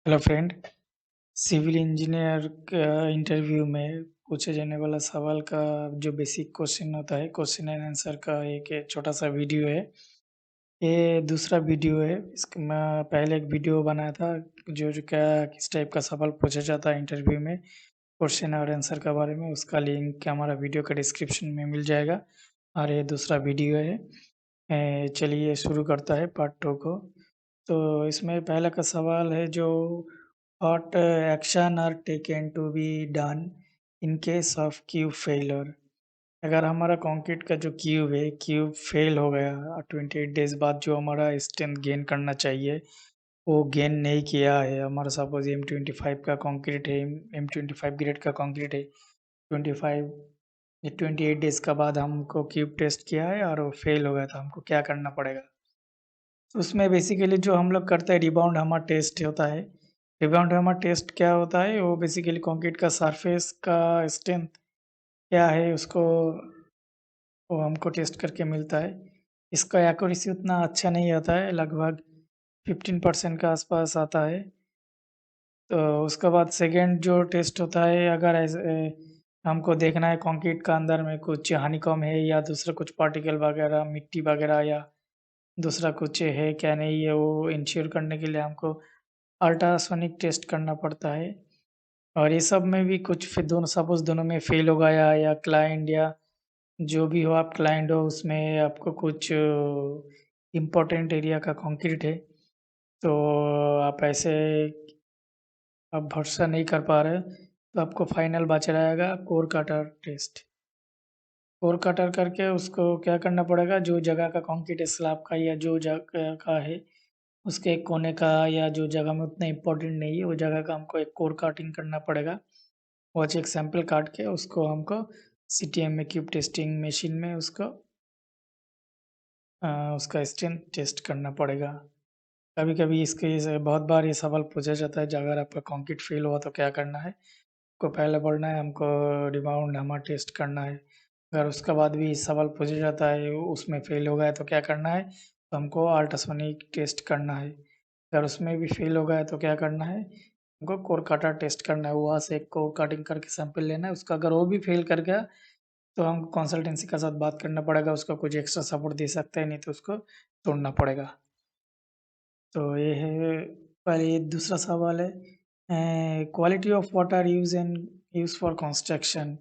Hello friend. Civil engineer का interview में पूछे जाने वाला सवाल का जो बेसिक क्वेश्चन होता है, क्वेश्चन एंड आंसर का एक छोटा सा वीडियो है। ये दूसरा वीडियो है। इसका मैं पहले एक वीडियो बनाया था जो क्या किस टाइप का सवाल पूछा जाता है इंटरव्यू में, क्वेश्चन और आंसर के बारे में। उसका लिंक हमारा वीडियो का डिस्क्रिप्शन में मिल जाएगा। और ये दूसरा वीडियो है। चलिए शुरू करता है पार्ट 2 को। तो इसमें पहला का सवाल है जो what action are taken to be done in case of cube failure. अगर हमारा कंक्रीट का जो क्यूब है, क्यूब फेल हो गया 28 डेज बाद, जो हमारा स्ट्रेंथ गेन करना चाहिए वो गेन नहीं किया है। हमारा सपोज M25 का कंक्रीट है, M25 ग्रेड का कंक्रीट है। 25 ये 28 डेज के बाद हमको क्यूब टेस्ट किया है और वो फेल हो गया था, हमको क्या करना पड़ेगा? तो उसमें बेसिकली जो हम लोग करते हैं, रिबाउंड हमारा टेस्ट होता है। रिबाउंड हमारा टेस्ट क्या होता है, वो बेसिकली कंक्रीट का सरफेस का स्ट्रेंथ क्या है उसको वो हमको टेस्ट करके मिलता है। इसका एक्यूरेसी उतना अच्छा नहीं आता है, लगभग 15% के आसपास आता है। तो उसके बाद सेकंड जो टेस्ट होता है, अगर ऐसे हमको देखना है कंक्रीट का अंदर में कुछ हनीकॉम्ब है या दूसरा कुछ पार्टिकल वगैरह, मिट्टी वगैरह या दूसरा कुछ है क्या नहीं है, वो इंश्योर करने के लिए हमको अल्ट्रासोनिक टेस्ट करना पड़ता है। और ये सब में भी कुछ फिर दोनों सपोज़ दोनों में फेल हो गया या क्लाइंट या जो भी हो, आप क्लाइंट हो उसमें आपको कुछ इम्पोर्टेंट एरिया का कंक्रीट है, तो आप ऐसे आप भरोसा नहीं कर पा रहे, तो आपको फाइनल बच रहेगा core cutter test. Core cutter करके उसको क्या करना पड़ेगा, जो जगह का कंक्रीट स्लैब का या जो जगह का है उसके एक कोने का या जो जगह में उतना इम्पोर्टेंट नहीं है, वो जगह का हमको एक कोर काटिंग करना पड़ेगा। वो अच्छे एक सैंपल काट के उसको हमको सीटीएम में क्यूब टेस्टिंग मशीन में उसको उसका स्ट्रेंथ टेस्ट करना पड़ेगा। कभी-कभी इसके से बहुत बार ये सवाल पूछा जाता है, अगर आपका कंक्रीट फेल हुआ तो क्या करना है? को पहले पढ़ना है हमको, रिबाउंड हमारा टेस्ट करना है। अगर उसके बाद भी सवाल पूछा जाता है उसमें फेल हो गया तो क्या करना है? तो हमको अल्ट्रासोनिक टेस्ट करना है। अगर उसमें भी फेल हो गया तो क्या करना है? हमको कोर कटर टेस्ट करना है। वहाँ से एक कोर कटिंग करके सैंपल लेना है। उसका अगर वो भी फेल कर गया तो हमको कंसल्टेंसी के साथ बात करना पड़ेगा, उसका कुछ एक्स्ट्रा सपोर्ट दे सकता है, नहीं तो उसको तोड़ना पड़ेगा। तो ये है। पहले ये दूसरा सवाल है, quality of water use for construction.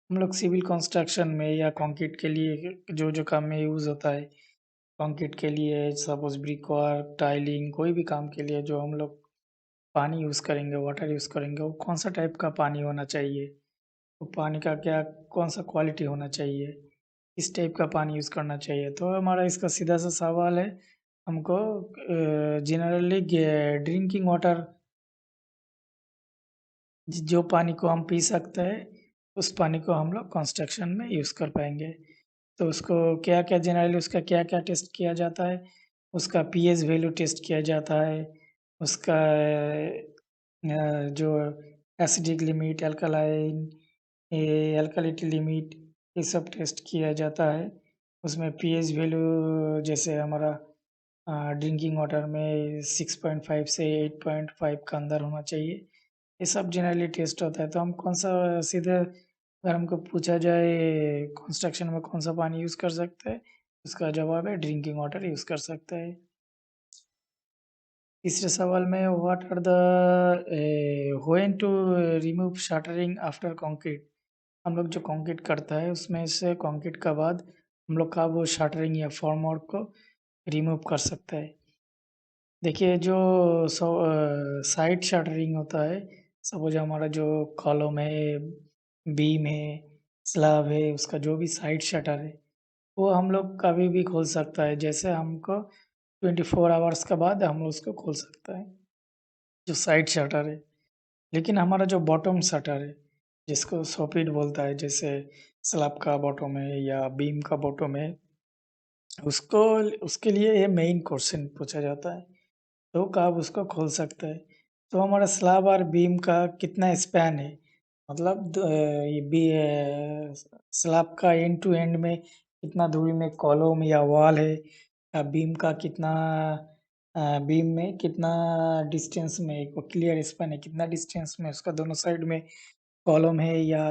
हम लोग सिविल कंस्ट्रक्शन में या कंक्रीट के लिए जो काम में यूज़ होता है, कंक्रीट के लिए सपोज़ ब्रिक वर्क, टाइलिंग, कोई भी काम के लिए जो हम लोग पानी यूज़ करेंगे, वाटर यूज़ करेंगे, वो कौन-सा टाइप का पानी होना चाहिए? वो पानी का क्या कौन-सा क्वालिटी होना चाहिए? किस टाइप का पानी यूज़ करना चाहिए? तो हमारा इसका सीधा-सा सवाल है, हमको जनरली ड्रिंकिंग वाटर जो पानी को हम पी सकते हैं, उस पानी को हम लोग कंस्ट्रक्शन में यूज़ कर पाएँगे। तो उसको क्या-क्या जनरली उसका क्या-क्या टेस्ट किया जाता है? उसका पीएच वैल्यू टेस्ट किया जाता है, उसका जो एसिडिक लिमिट, अल्कलाइन अल्कालिटी लिमिट, ये सब टेस्ट किया जाता है। उसमें पीएच वैल्यू जैसे हमारा ड्रिंकिंग वाटर में 6.5 से 8.5 का अंदर होना चाहिए। ये सब जनरली टेस्ट होता है। तो हम कौन-सा सीधे अगर हमको पूछा जाए कंस्ट्रक्शन में कौन-सा पानी यूज़ कर सकते हैं? उसका जवाब है ड्रिंकिंग वाटर यूज़ कर सकते हैं। तीसरे सवाल में what are the when to remove shuttering after concrete. हम लोग जो कंक्रीट करता है उसमें से कंक्रीट के बाद हम लोग का वो शटरिंग या फॉर्मवर्क को रिमूव कर सकते हैं। देखिए जो साइड शटरिंग होता है, सपोज़ हमारा जो कॉलम है, बीम है, स्लैब है, उसका जो भी साइड शटर है, वो हम लोग कभी भी खोल सकता है। जैसे हमको 24 आवर्स के बाद हम उसको खोल सकता है, जो साइड शटर है। लेकिन हमारा जो बॉटम शटर है, जिसको सॉकेट बोलता है, जैसे स्लैब का बॉटम है या बीम का बॉटम है, उसको उसके लिए ये मेन क्वेश्चन पूछा जाता है। तो कब उसको खोल सकते हैं? तो हमारा स्लैब और बीम का कितना स्पैन है? मतलब ये स्लैब का एंड टू एंड में कितना दूरी में कॉलम या वॉल है, या बीम का कितना बीम में कितना डिस्टेंस में वो क्लियर स्पैन है, कितना डिस्टेंस में उसका दोनों साइड में कॉलम है या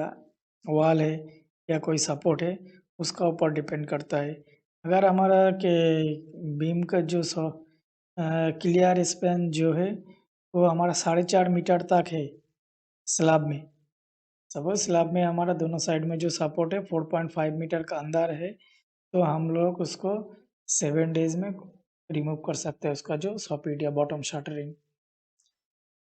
वॉल है या कोई सपोर्ट है, उसका ऊपर डिपेंड करता है। अगर हमारा के बीम का जो क्लियर स्पैन जो है, वो हमारा 4.5 मीटर तक है स्लैब में। सपोज़ स्लैब में हमारा दोनों साइड में जो सपोर्ट है 4.5 मीटर का अंदर है, तो हम लोग उसको 7 डेज़ में रिमूव कर सकते हैं उसका जो सॉकेट या बॉटम शटरिंग।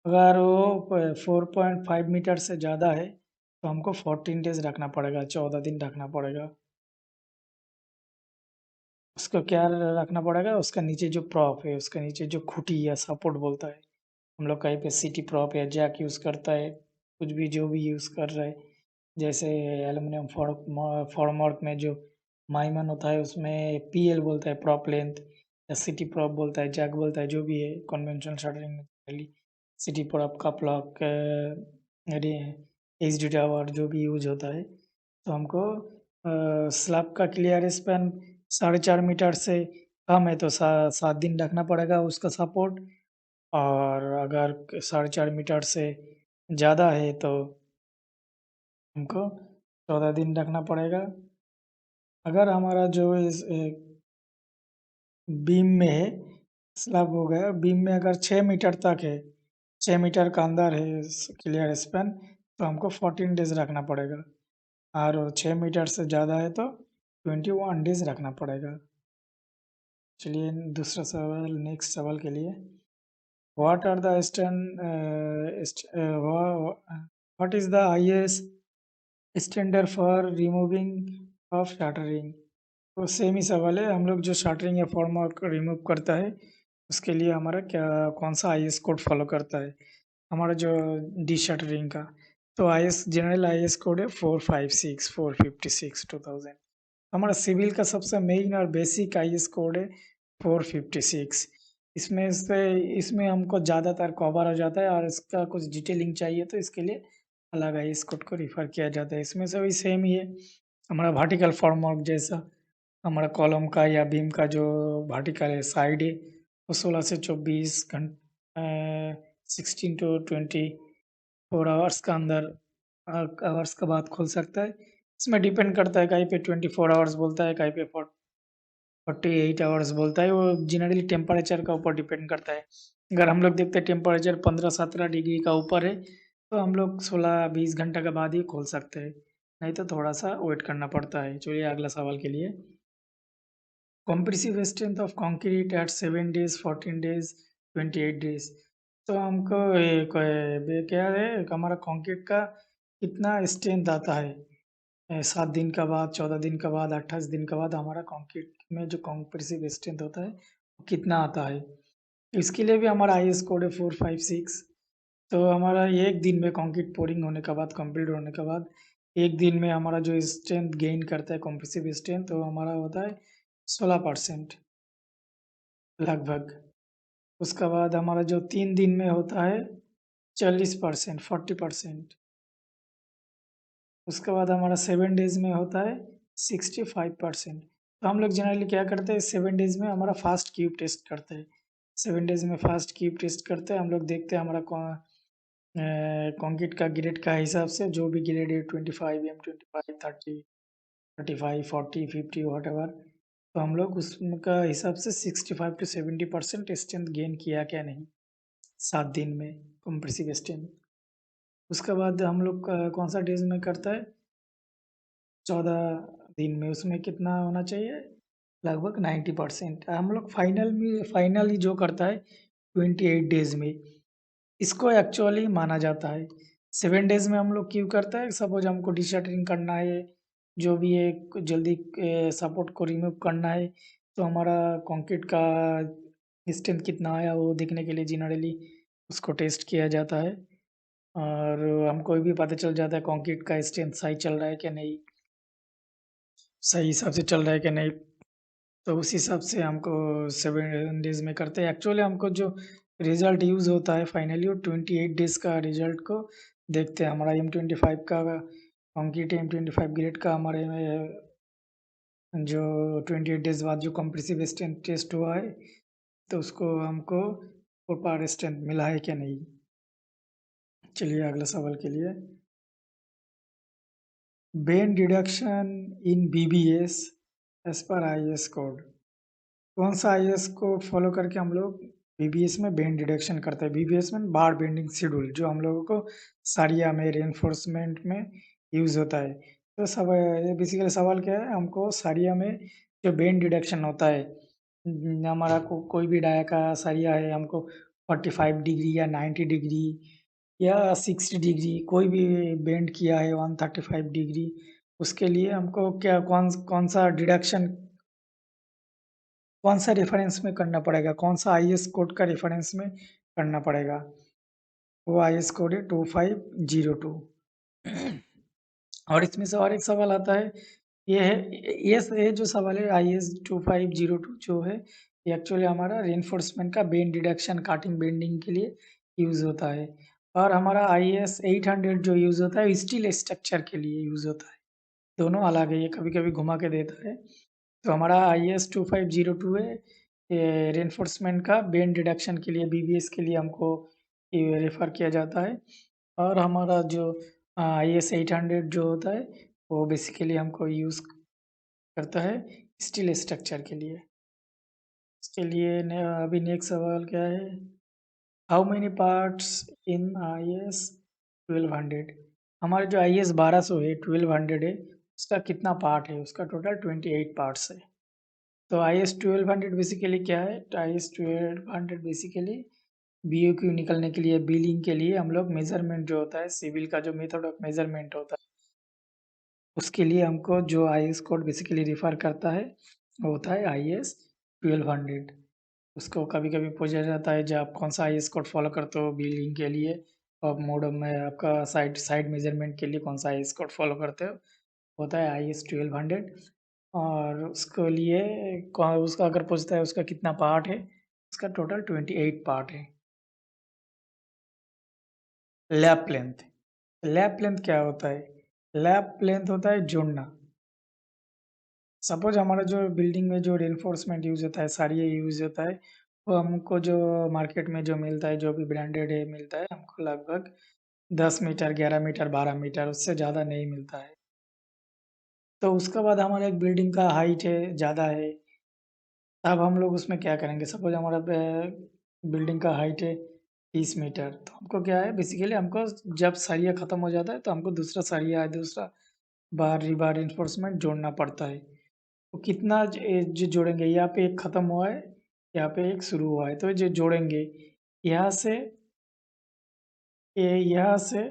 अगर वो 4.5 मीटर से ज़्यादा है, तो हमको 14 डेज़ रखना पड़ेगा, 14 दिन रखना पड़ेगा। उसको क्या रखना पड़ेगा, उसका नीचे जो प्रॉप है, उसके नीचे जो खूँटी या सपोर्ट बोलता है, हम लोग कहीं पे सीटी प्रॉप या जैक यूज़ करता है, कुछ भी जो भी यूज़ कर रहा है। जैसे एल्यूमीनियम फॉर्मवर्क में जो माइमन होता है, उसमें पीएल बोलता है प्रॉप लेंथ, या सिटी प्रॉप बोलता है, जैक बोलता है, जो भी है कन्वेंशनल शटरिंग में जनरली सिटी प्रॉप का ब्लॉक अरे एचडी टावर जो भी यूज होता है। तो हमको स्लैब का क्लियर स्पैन 4.5 मीटर से कम है तो 7 दिन रखना पड़ेगा उसका सपोर्ट, और अगर 4.5 मीटर से ज़्यादा है तो हमको 14 दिन रखना पड़ेगा। अगर हमारा जो बीम में है, स्लैब हो गया, बीम में अगर 6 मीटर तक है, 6 मीटर का अंदर है क्लियर स्पैन, तो हमको 14 डेज़ रखना पड़ेगा, और 6 मीटर से ज़्यादा है तो 21 डेज़ रखना पड़ेगा। चलिए दूसरा सवाल, नेक्स्ट सवाल के लिए, what are the what is the highest standard for removing of shuttering? तो सेम ही सवाल है, हम लोग जो शटरिंग या फॉर्मवर्क रिमूव करता है, उसके लिए हमारा क्या कौन सा आईएस कोड फॉलो करता है? हमारा जो डी शटरिंग का, तो आईएस जनरल आईएस कोड है 456 456 2000। हमारा सिविल का सबसे मेन और बेसिक आईएस कोड है 456। इसमें हमको ज़्यादातर कवर हो जाता है, और इसका कुछ डिटेलिंग चाहिए तो इसके लिए अलग आईएस कोड को रिफ़र किया जाता है। इसमें से भी सेम ही है, हमारा वर्टिकल फॉर्मवर्क जैसा हमारा कॉलम का या बीम का जो वर्टिकल है साइड है, वो 16 से 24 16 टू 24 आवर्स का अंदर आवर्स के बाद खुल सकता है। इसमें डिपेंड करता है, कहीं पे 24 आवर्स बोलता है, कहीं पे 48 आवर्स बोलता है, वो जनरली टेम्परेचर का ऊपर डिपेंड करता है। अगर हम लोग देखते हैं टेम्परेचर 15-17 डिग्री का ऊपर है, तो हम लोग 16-20 घंटा के बाद ही खोल सकते हैं, नहीं तो थोड़ा-सा वेट करना पड़ता है। चलिए अगला सवाल के लिए, compressive strength of concrete at 7 days, 14 days, 28 days। तो हमको क्या है, एक हमारा कंक्रीट का कितना स्ट्रेंथ आता है, 7 दिन का बाद, 14 दिन का बाद, 28 दिन के बाद हमारा कंक्रीट में जो compressive स्ट्रेंथ होता है वो कितना आता है। इसके लिए भी हमारा आईएस कोड है 456। तो हमारा एक दिन में कंक्रीट पोरिंग होने के बाद, कंप्लीट होने के बाद, एक दिन में हमारा जो स्ट्रेंथ गेन करता है compressive स्ट्रेंथ, तो हमारा होता है 16% लगभग। उसके बाद हमारा जो 3 दिन में होता है 40%, 40%। उसके बाद हमारा 7 डेज़ में होता है 65%। तो हम लोग जनरली क्या करते हैं, 7 डेज़ में हमारा फास्ट क्यूब टेस्ट करते हैं। 7 डेज़ में फास्ट क्यूब टेस्ट करते हैं, हम लोग देखते हैं हमारा कंक्रीट का ग्रेड का हिसाब से, जो भी ग्रेड है 25 M25 30 35 40 50 व्हाटएवर, तो हम लोग उसका हिसाब से 65 टू 70% स्ट्रेंथ गेन किया क्या नहीं 7 दिन में कंप्रेसिव स्ट्रेंथ। उसके बाद हम लोग कौन-सा डेज़ में करता है, 14 दिन में, उसमें कितना होना चाहिए, लगभग 90%। हम लोग फाइनली जो करता है 28 डेज़ में, इसको एक्चुअली माना जाता है। 7 डेज़ में हम लोग क्यों करता है, सपोज़ हमको डिशटरिंग करना है, जो भी है जल्दी सपोर्ट को रिमूव करना है, तो हमारा कंक्रीट का स्ट्रेंथ कितना आया वो देखने के लिए जनरली उसको टेस्ट किया जाता है, और हमको ये भी पता चल जाता है कंक्रीट का स्ट्रेंथ सही चल रहा है कि नहीं, सही हिसाब से चल रहा है कि नहीं। तो उस हिसाब से हमको 7 डेज़ में करते हैं। एक्चुअली हमको जो रिज़ल्ट यूज़ होता है फाइनली, वो 28 डेज़ का रिज़ल्ट को देखते हैं। हमारा M25 का कंक्रीट M25 ग्रेड का हमारे में जो 28 डेज़ बाद जो कंप्रेसिव स्ट्रेंथ टेस्ट हुआ है, तो उसको हमको प्रॉपर स्ट्रेंथ मिला है क्या नहीं? चलिए अगले सवाल के लिए। बेन डिडक्शन इन BBS as per IAS code. कौन सा आईएएस कोड फॉलो करके हम लोग बीबीएस में बेंड डिडक्शन करते हैं? बीबीएस में बार बेंडिंग शेड्यूल जो हम लोगों को सरिया में रेनफोर्समेंट में यूज होता है। तो सब ये बेसिकली सवाल क्या है, हमको सरिया में जो बेंड डिडक्शन होता है, हमारा कोई भी डाया का सरिया है, हमको 45 डिग्री या 90 डिग्री या 60 डिग्री कोई भी बेंड किया है 135 डिग्री, उसके लिए हमको क्या कौन कौन सा डिडक्शन, कौन-सा रेफ़रेंस में करना पड़ेगा? कौन-सा आईएस कोड का रेफ़रेंस में करना पड़ेगा? वो आईएस कोड है 2502। और इसमें से और एक सवाल आता है, ये है ये जो सवाल है आईएस 2502 जो है, ये एक्चुअली हमारा रेनफोर्समेंट का बेंड डिडक्शन काटिंग बेंडिंग के लिए यूज़ होता है। और हमारा आईएस 800 जो यूज़ होता है स्टील स्ट्रक्चर के लिए यूज़ होता है। दोनों अलग है, ये कभी-कभी घुमा के देता है। तो हमारा आईएएस 2502 है, ये रेनफोर्समेंट का बेंड रिडक्शन के लिए बीबीएस के लिए हमको ये रेफ़र किया जाता है। और हमारा जो आईएएस 800 जो होता है, वो बेसिकली हमको यूज़ करता है स्टील स्ट्रक्चर के लिए। इसके लिए न अभी नेक्स्ट सवाल क्या है? How many parts in IAS 1200? हमारे जो आईएएस 1200 है, 1200 है, उसका कितना पार्ट है? उसका टोटल 28 पार्ट्स है। तो आईएस 1200 बेसिकली क्या है? तो आईएस 1200 बेसिकली बीओक्यू निकलने के लिए, बिलिंग के लिए हम लोग मेज़रमेंट जो होता है, सिविल का जो मेथड ऑफ मेज़रमेंट होता है, उसके लिए हमको जो आईएस कोड बेसिकली रिफ़र करता है, वो होता है आईएस 1200। उसको कभी-कभी पूछा जाता है, जब आप कौन-सा आईएस कोड फ़ॉलो करते हो बिलिंग के लिए और मोड में आपका साइड साइड मेज़रमेंट के लिए कौन-सा आईएस कोड फ़ॉलो करते हो? होता है आईएस 1200। और उसके लिए उसका अगर पूछता है उसका कितना पार्ट है, उसका टोटल 28 पार्ट है। लैप लेंथ, लैप लेंथ क्या होता है? लैप लेंथ होता है जोड़ना। सपोज़ हमारा जो बिल्डिंग में जो रिइंफोर्समेंट यूज़ होता है, सरिया यूज़ होता है, वो हमको जो मार्केट में जो मिलता है, जो भी ब्रांडेड है मिलता है, हमको लगभग 10 मीटर, 11 मीटर, 12 मीटर, उससे ज़्यादा नहीं मिलता है। तो उसके बाद हमारा एक बिल्डिंग का हाइट है, ज़्यादा है, अब हम लोग उसमें क्या करेंगे? सपोज़ हमारा बिल्डिंग का हाइट है 30 मीटर, तो हमको क्या है बेसिकली हमको जब सरिया खत्म हो जाता है, तो हमको दूसरा सरिया, दूसरा बार रीबार रिइंफोर्समेंट जोड़ना पड़ता है। तो कितना जो जोड़ेंगे, यहाँ पे एक खत्म हुआ है, यहाँ पे एक शुरू हुआ है, तो जो जोड़ेंगे, यहाँ से ये यहाँ से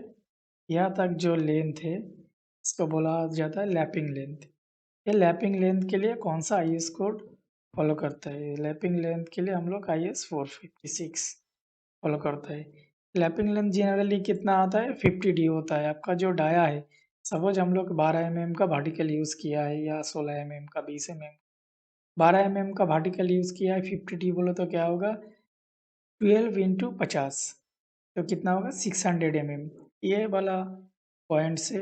यहाँ तक जो लेंथ है, इसको बोला जाता है लैपिंग लेंथ। ये लैपिंग लेंथ के लिए कौन-सा आईएस कोड फॉलो करता है? लैपिंग लेंथ के लिए हम लोग आईएस 456 फॉलो करता है। लैपिंग लेंथ जनरली कितना आता है? 50 डी होता है। आपका जो डाया है, सपोज़ हम लोग 12 एमएम का वर्टिकल यूज़ किया है या 16 एमएम का, 20 एमएम, 12 एमएम का वर्टिकल यूज़ किया है, 50 डी बोलो तो क्या होगा? 12 इंटू 50, तो कितना होगा? 600 एमएम। ये वाला पॉइंट से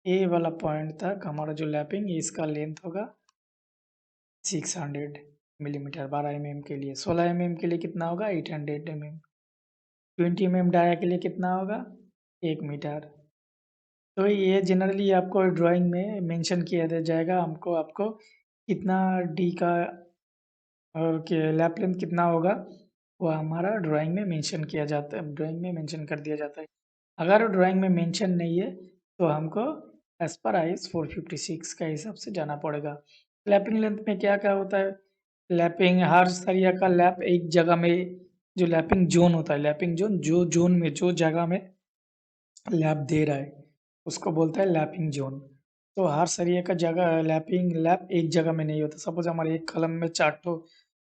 ये वाला पॉइंट तक हमारा जो लैपिंग है, इसका लेंथ होगा 600 मिलीमीटर 12 एमएम के लिए। 16 एमएम के लिए कितना होगा? 800 एमएम। 20 एमएम डाया के लिए कितना होगा? 1 मीटर। तो ये जनरली आपको ड्राइंग में मेंशन किया जाएगा, हमको आपको कितना डी का और के लैप लेंथ कितना होगा, वो हमारा ड्राइंग में मेंशन किया जाता है, ड्राइंग में मेंशन कर दिया जाता है। अगर ड्राइंग में मेंशन नहीं है, तो हमको एज़ पर आईएस 456 के हिसाब से जाना पड़ेगा। लैपिंग लेंथ में क्या-क्या होता है? लैपिंग हर सरिया का लैप एक जगह में, जो लैपिंग ज़ोन होता है, लैपिंग ज़ोन जो ज़ोन में जो जगह में लैप दे रहा है, उसको बोलता है लैपिंग ज़ोन। तो हर सरिया का जगह लैप एक जगह में नहीं होता। सपोज़ हमारे एक कॉलम में 4 ठो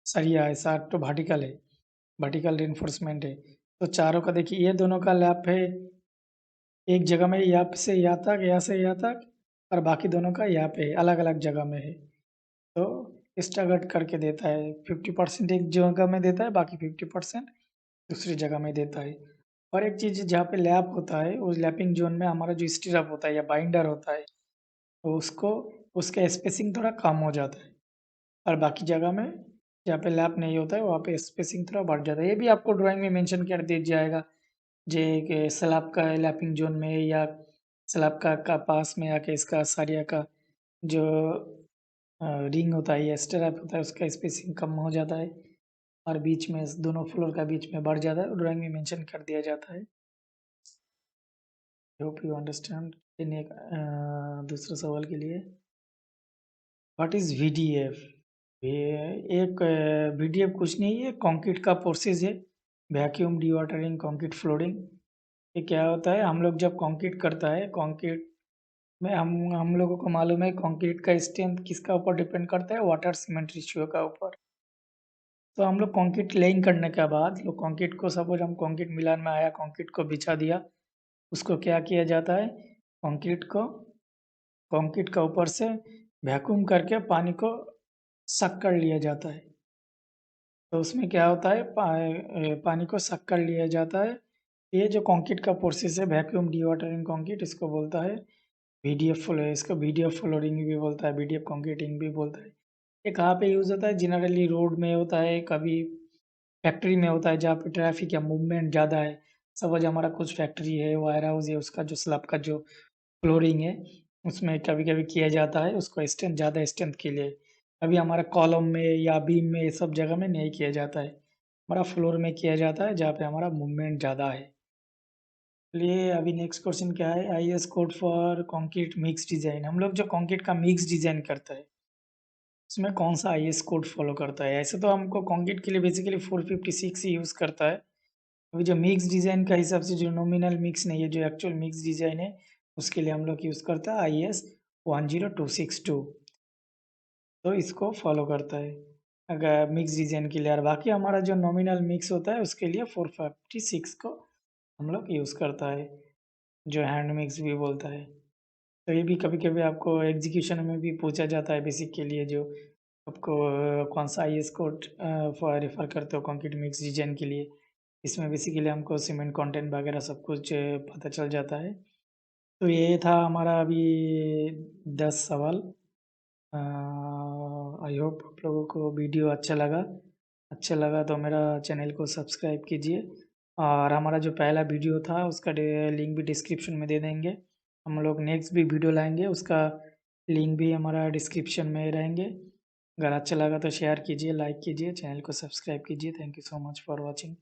सरिया है, 7 ठो वर्टिकल है, वर्टिकल रिइंफोर्समेंट है। तो चारों का देखिए, ये दोनों का लैप है एक जगह में, यहाँ से यहाँ तक, यहाँ से यहाँ तक, और बाकी दोनों का यहाँ पे अलग-अलग जगह में है। तो स्टैगर्ड करके देता है, 50% एक जगह में देता है, बाकी 50% दूसरी जगह में देता है। और एक चीज़ जहाँ पे लैप होता है, उस लैपिंग ज़ोन में हमारा जो स्टिरअप होता है या बाइंडर होता है, तो उसको उसका स्पेसिंग थोड़ा कम हो जाता है और बाकी जगह में जहाँ पे लैप नहीं होता है वहाँ पे स्पेसिंग थोड़ा बढ़ जाता है। ये भी आपको ड्राइंग में मेंशन कर दिया जाएगा, जे के स्लैब का लैपिंग ज़ोन में या स्लैब का पास में आके इसका सरिया का जो रिंग होता है या स्ट्रैप होता है उसका स्पेसिंग कम हो जाता है और बीच में दोनों फ्लोर का बीच में बढ़ जाता है, ड्राइंग में मेंशन कर दिया जाता है। I hope you understand. दूसरे सवाल के लिए, व्हाट इज़ वीडीएफ? ये एक वीडीएफ कुछ नहीं है, कंक्रीट का प्रोसेस है, वैक्यूम डिवाटरिंग कंक्रीट फ्लोरिंग। ये क्या होता है, हम लोग जब कंक्रीट करता है, कंक्रीट में हम लोगों को मालूम है कंक्रीट का स्ट्रेंथ किसका ऊपर डिपेंड करता है, वाटर सीमेंट रेशियो का ऊपर। तो हम लोग कंक्रीट लेइंग करने के बाद लोग कंक्रीट को, सपोज हम कंक्रीट मिलान में आया, कंक्रीट को बिछा दिया, उसको क्या किया जाता है, कंक्रीट का ऊपर से वैक्यूम करके पानी को सक कर लिया जाता है। तो उसमें क्या होता है, पानी को सक कर लिया जाता है। ये जो कंक्रीट का प्रोसेस है, वैक्यूम डिवाटरिंग कंक्रीट, इसको बोलता है वीडीएफ फ्लो, इसको वीडीएफ फ्लोरिंग भी बोलता है, वीडीएफ कंक्रीटिंग भी बोलता है। ये कहाँ पे यूज़ होता है, जनरली रोड में होता है, कभी फैक्ट्री में होता है जहाँ पे ट्रैफिक या मूवमेंट ज़्यादा है। सपोज हमारा कुछ फैक्ट्री है, वेयर हाउस है, उसका जो स्लैब का जो फ्लोरिंग है, उसमें कभी-कभी किया जाता है उसको स्ट्रेंथ, ज़्यादा स्ट्रेंथ के लिए। अभी हमारा कॉलम में या बीम में ये सब जगह में नहीं किया जाता है। हमारा फ्लोर में किया जाता है जहाँ पे हमारा मूवमेंट ज़्यादा है। चलिए अभी नेक्स्ट क्वेश्चन क्या है, IS code for concrete mix design. हम लोग जो कंक्रीट का मिक्स डिज़ाइन करता है, उसमें कौन-सा आईएस कोड फॉलो करता है? ऐसे तो हमको कंक्रीट के लिए बेसिकली 456 ही यूज़ करता है। अभी जो मिक्स डिज़ाइन का हिसाब से, जो नॉमिनल मिक्स नहीं है, जो एक्चुअल मिक्स डिज़ाइन है, उसके लिए हम लोग यूज़ करता है आईएस 10262। तो इसको फॉलो करता है अगर मिक्स डिज़ाइन के लिए, और बाकी हमारा जो नॉमिनल मिक्स होता है उसके लिए 456 को हम लोग यूज़ करता है, जो हैंड मिक्स भी बोलता है। तो ये भी कभी-कभी आपको एग्ज़ीक्यूशन में भी पूछा जाता है बेसिक के लिए, जो आपको कौन-सा आईएस कोड रेफ़र करते हो कंक्रीट मिक्स डिज़ाइन के लिए। इसमें बेसिकली हमको सीमेंट कंटेंट वगैरह सब कुछ पता चल जाता है। तो ये था हमारा अभी 10 सवाल। आई होप आप लोगों को वीडियो अच्छा लगा तो मेरा चैनल को सब्सक्राइब कीजिए, और हमारा जो पहला वीडियो था उसका लिंक भी डिस्क्रिप्शन में दे देंगे। हम लोग नेक्स्ट भी वीडियो लाएंगे, उसका लिंक भी हमारा डिस्क्रिप्शन में रहेंगे। अगर अच्छा लगा तो शेयर कीजिए, लाइक कीजिए, चैनल को सब्सक्राइब कीजिए। Thank you so much for watching.